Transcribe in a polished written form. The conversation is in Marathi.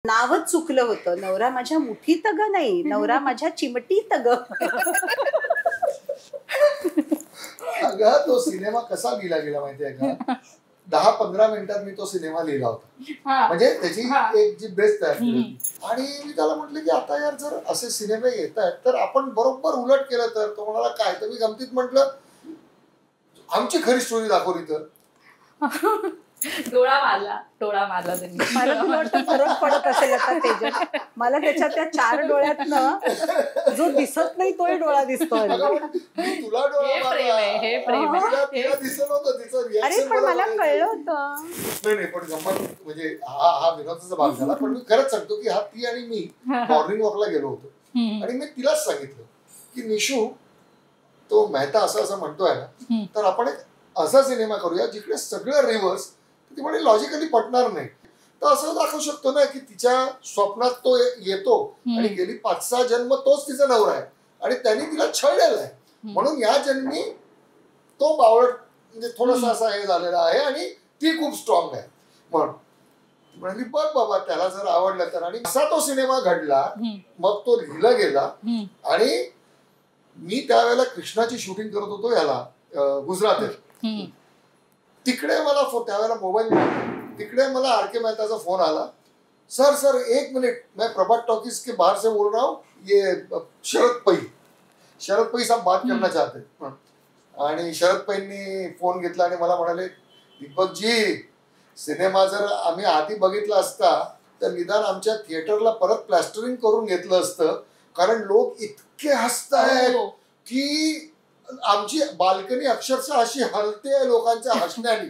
नावच चुकलं होतं. नवरा माझ्या मुठीत ग नाही, नवरा माझ्या चिमटीत ग. अगं तो सिनेमा कसा लिहिला गेला माहितीये का? 10-15 मिनिटात मी तो सिनेमा लिहिला होता. म्हणजे त्याची एक जी बेस तयार केली होती. आणि मी त्याला म्हटलं की आता यार जर असे सिनेमे येत आहेत तर आपण बरोबर उलट केलं तर. तो म्हणाला काय? तर मी गमतीत म्हटलं आमची खरी स्टोरी दाखवली तर. डोळा मारला त्यांनी. मला तुला वाटतं फरक पडत असेल आता तेजल. मला त्याच्या त्या 4 डोळ्यातनं जो दिसत नाही तोही डोळा दिसतोय. तुला डोळा हे प्रेम तिला दिसत नव्हतं तिचं रिएक्शन. अरे पण मला कळलं होतं. नाही पण गंमत म्हणजे हा विनोदाचा भाग झाला. पण मी खरंच सांगतो की हा ती आणि मी मॉर्निंग वॉकला गेलो होतो आणि मी तिलाच सांगितलं की निशू तो मेहता असं म्हणतोय ना तर आपण एक असा सिनेमा करूया जिकडे सगळं रिव्हर्स. ती म्हणे लॉजिकली पटणार नाही. तर असं दाखवू शकतो ना की तिच्या स्वप्नात तो येतो आणि गेली 5-6 जन्म तोच तिचा नवरा आहे आणि त्यांनी तिला छळलेला आहे. म्हणून या जन्मी तो बावळट म्हणजे थोडासा असा हे झालेला आहे आणि ती खूप स्ट्रॉंग आहे. म्हणली बघ बाबा त्याला जर आवडलं तर. आणि असा तो सिनेमा घडला. मग तो लिहिला गेला आणि मी त्यावेळेला कृष्णाची शूटिंग करत होतो याला गुजरातेत. तिकडे मला त्यावेळेला मोबाईल तिकडे मला आर.के. मेहताचा फोन आला. सर 1 मिनिट मैं प्रभात टॉकीज के बाहर से बोल रहा हूँ. ये शरद पै साहब बात करना चाहते. आणि शरद पैंनी फोन घेतला आणि मला म्हणाले दीपकजी सिनेमा जर आम्ही आधी बघितला असता तर निदान आमच्या थिएटरला परत प्लॅस्टरिंग करून घेतलं असतं. कारण लोक इतके हसतायत की आमची बाल्कनी अक्षरशः अशी हलते लोकांच्या हसण्याने.